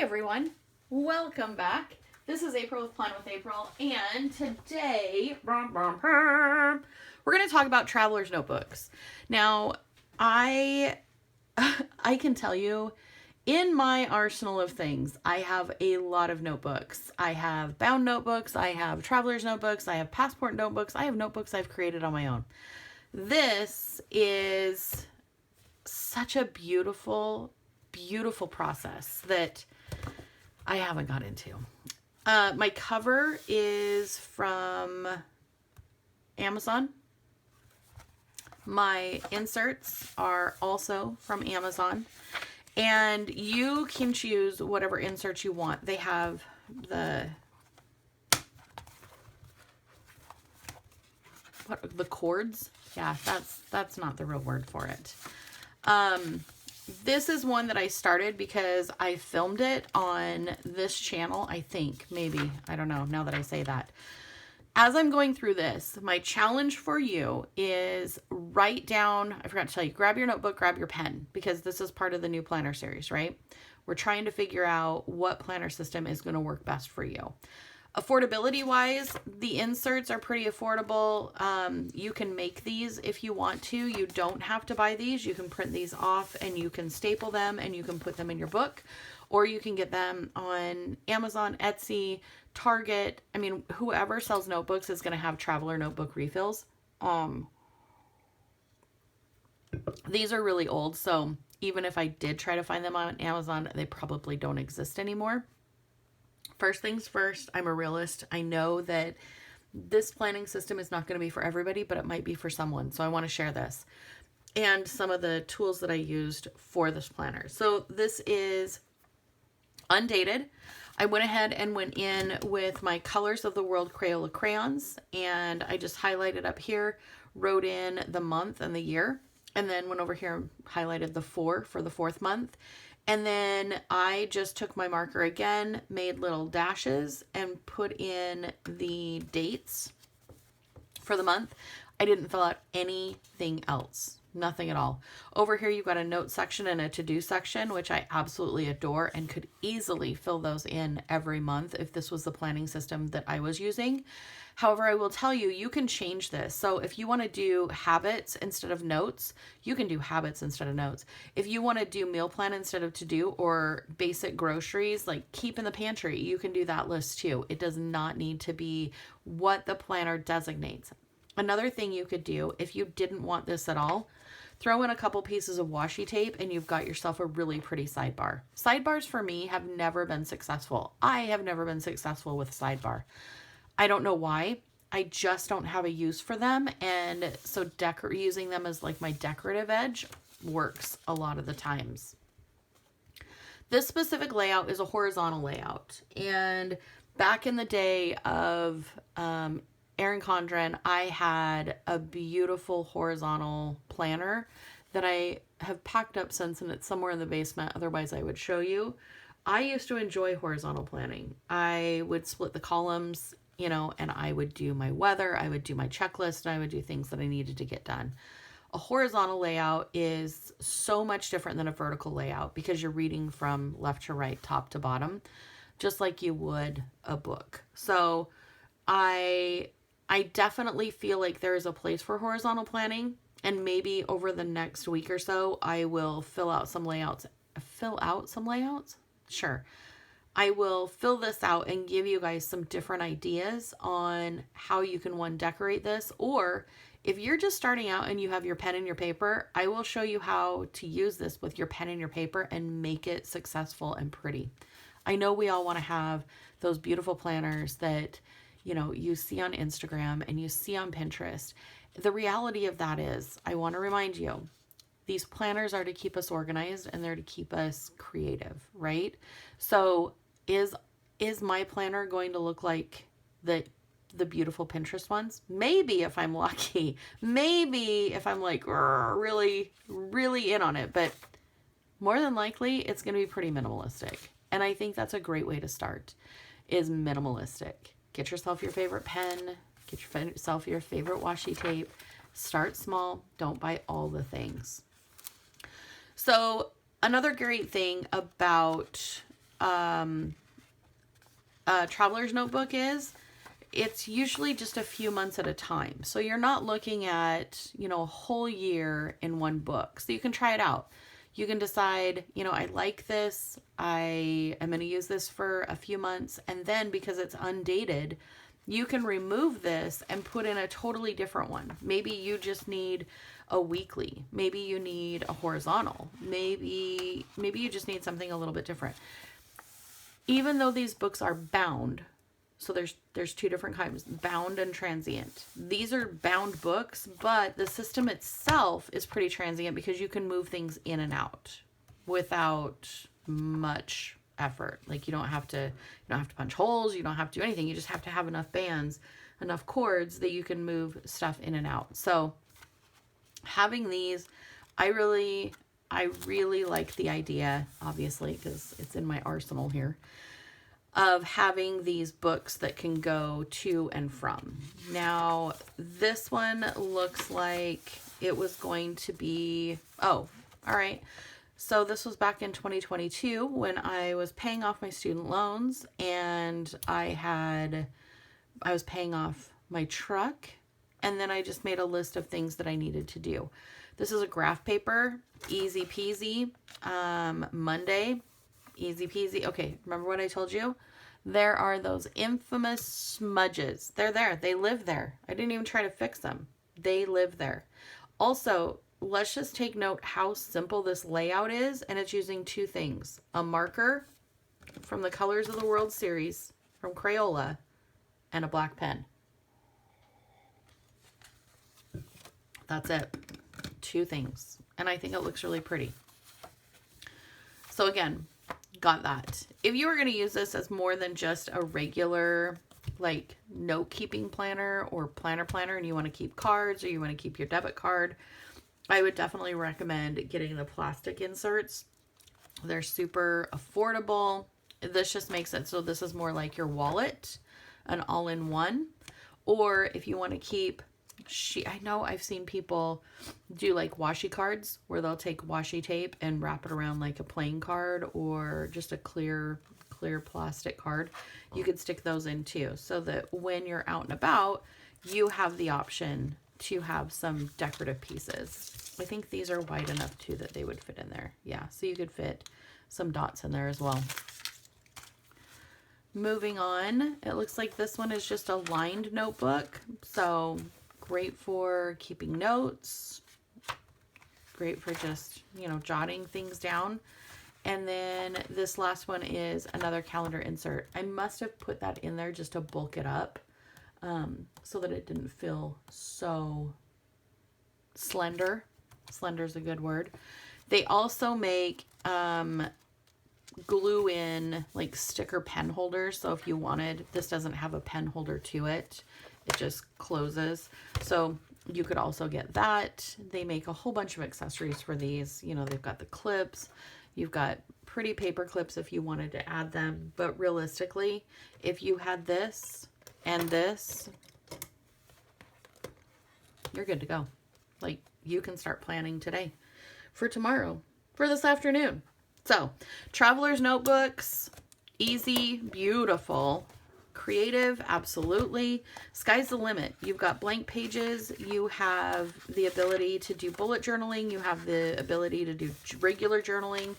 everyone, welcome back. This is April with Plan with April, and today we're going to talk about traveler's notebooks. Now, I can tell you, in my arsenal of things, I have a lot of notebooks. I have bound notebooks, I have traveler's notebooks, I have passport notebooks, I have notebooks I've created on my own. This is such a beautiful process that I haven't got into. My cover is from Amazon. My inserts are also from Amazon. And you can choose whatever inserts you want. They have the cords. Yeah, that's not the real word for it. This is one that I started because I filmed it on this channel, I think, maybe. I don't know, now that I say that. As I'm going through this, my challenge for you is write down, I forgot to tell you, grab your notebook, grab your pen, because this is part of the new planner series, right? We're trying to figure out what planner system is going to work best for you. Affordability wise, the inserts are pretty affordable. You can make these if you want to. You don't have to buy these. You can print these off and you can staple them and you can put them in your book, or you can get them on Amazon, Etsy, Target. I mean, whoever sells notebooks is going to have traveler notebook refills. These are really old, so even if I did try to find them on Amazon, they probably don't exist anymore. First things first, I'm a realist. I know that this planning system is not going to be for everybody, but it might be for someone. So I want to share this and some of the tools that I used for this planner. So this is undated. I went ahead and went in with my Colors of the World Crayola crayons, and I just highlighted up here, wrote in the month and the year, and then went over here and highlighted the 4 for the 4th month. And then I just took my marker again, made little dashes, and put in the dates for the month. I didn't fill out anything else. Nothing at all. Over here, you've got a note section and a to-do section, which I absolutely adore and could easily fill those in every month if this was the planning system that I was using. However, I will tell you, you can change this. So if you want to do habits instead of notes, you can do habits instead of notes. If you want to do meal plan instead of to-do, or basic groceries, like keep in the pantry, you can do that list too. It does not need to be what the planner designates. Another thing you could do, if you didn't want this at all, throw in a couple pieces of washi tape and you've got yourself a really pretty sidebar. Sidebars for me have never been successful. I have never been successful with sidebar. I don't know why. I just don't have a use for them. And so using them as like my decorative edge works a lot of the times. This specific layout is a horizontal layout. And back in the day of Erin Condren, I had a beautiful horizontal planner that I have packed up since, and it's somewhere in the basement. Otherwise, I would show you. I used to enjoy horizontal planning. I would split the columns, and I would do my weather, I would do my checklist, and I would do things that I needed to get done. A horizontal layout is so much different than a vertical layout because you're reading from left to right, top to bottom, just like you would a book. So I definitely feel like there is a place for horizontal planning, and maybe over the next week or so, I will fill out some layouts. Sure. I will fill this out and give you guys some different ideas on how you can, decorate this, or if you're just starting out and you have your pen and your paper, I will show you how to use this with your pen and your paper and make it successful and pretty. I know we all want to have those beautiful planners that you see on Instagram and you see on Pinterest. The reality of that is, I want to remind you, these planners are to keep us organized and they're to keep us creative, right? So is my planner going to look like the beautiful Pinterest ones? Maybe if I'm lucky. Maybe if I'm like really, really in on it. But more than likely, it's going to be pretty minimalistic. And I think that's a great way to start, is minimalistic. Get yourself your favorite pen. Get yourself your favorite washi tape. Start small. Don't buy all the things. So another great thing about a traveler's notebook is, it's usually just a few months at a time. So you're not looking at, a whole year in one book. So you can try it out. You can decide, I like this. I am going to use this for a few months. And then because it's undated, you can remove this and put in a totally different one. Maybe you just need a weekly. Maybe you need a horizontal. Maybe you just need something a little bit different. Even though these books are bound, so there's two different kinds, bound and transient. These are bound books, but the system itself is pretty transient because you can move things in and out without much effort. Like you don't have to punch holes, you don't have to do anything. You just have to have enough bands, enough cords that you can move stuff in and out. So having these, I really like the idea, obviously, because it's in my arsenal here, of having these books that can go to and from. Now, this one looks like it was going to be, all right. So this was back in 2022 when I was paying off my student loans, and I was paying off my truck, and then I just made a list of things that I needed to do. This is a graph paper, easy peasy. Monday, easy peasy. Okay, remember what I told you? There are those infamous smudges. They're there. They live there. I didn't even try to fix them. They live there. Also, let's just take note how simple this layout is, and it's using two things. A marker from the Colors of the World series from Crayola and a black pen. That's it. Two things. And I think it looks really pretty. So again, got that. If you were going to use this as more than just a regular like note-keeping planner or planner and you want to keep cards or you want to keep your debit card, I would definitely recommend getting the plastic inserts. They're super affordable. This just makes it so this is more like your wallet, an all-in-one. Or if you want to keep, I know I've seen people do like washi cards where they'll take washi tape and wrap it around like a playing card or just a clear plastic card. You could stick those in too, so that when you're out and about, you have the option to have some decorative pieces. I think these are wide enough too that they would fit in there. Yeah, so you could fit some dots in there as well. Moving on, it looks like this one is just a lined notebook. So great for keeping notes, great for just, jotting things down. And then this last one is another calendar insert. I must have put that in there just to bulk it up, so that it didn't feel so slender. Slender is a good word. They also make glue in like sticker pen holders. So if you wanted, this doesn't have a pen holder to it. It just closes. So you could also get that. They make a whole bunch of accessories for these. They've got the clips. You've got pretty paper clips if you wanted to add them. But realistically, if you had this and this, you're good to go. Like, you can start planning today for tomorrow, for this afternoon. So, traveler's notebooks, easy, beautiful, creative, absolutely. Sky's the limit. You've got blank pages. You have the ability to do bullet journaling. You have the ability to do regular journaling.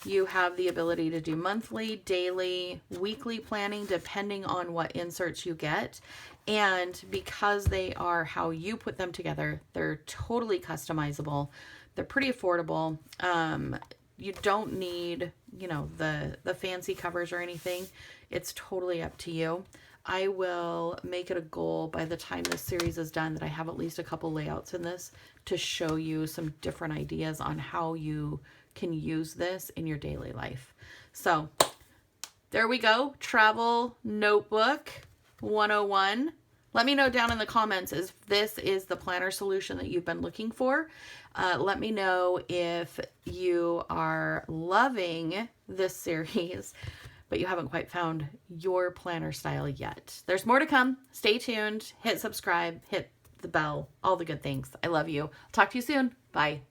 You have the ability to do monthly, daily, weekly planning, depending on what inserts you get. And because they are how you put them together, they're totally customizable. They're pretty affordable. You don't need, the fancy covers or anything. It's totally up to you. I will make it a goal by the time this series is done that I have at least a couple layouts in this to show you some different ideas on how you can use this in your daily life. So there we go. Travel Notebook 101. Let me know down in the comments if this is the planner solution that you've been looking for. Let me know if you are loving this series, but you haven't quite found your planner style yet. There's more to come. Stay tuned. Hit subscribe. Hit the bell. All the good things. I love you. Talk to you soon. Bye.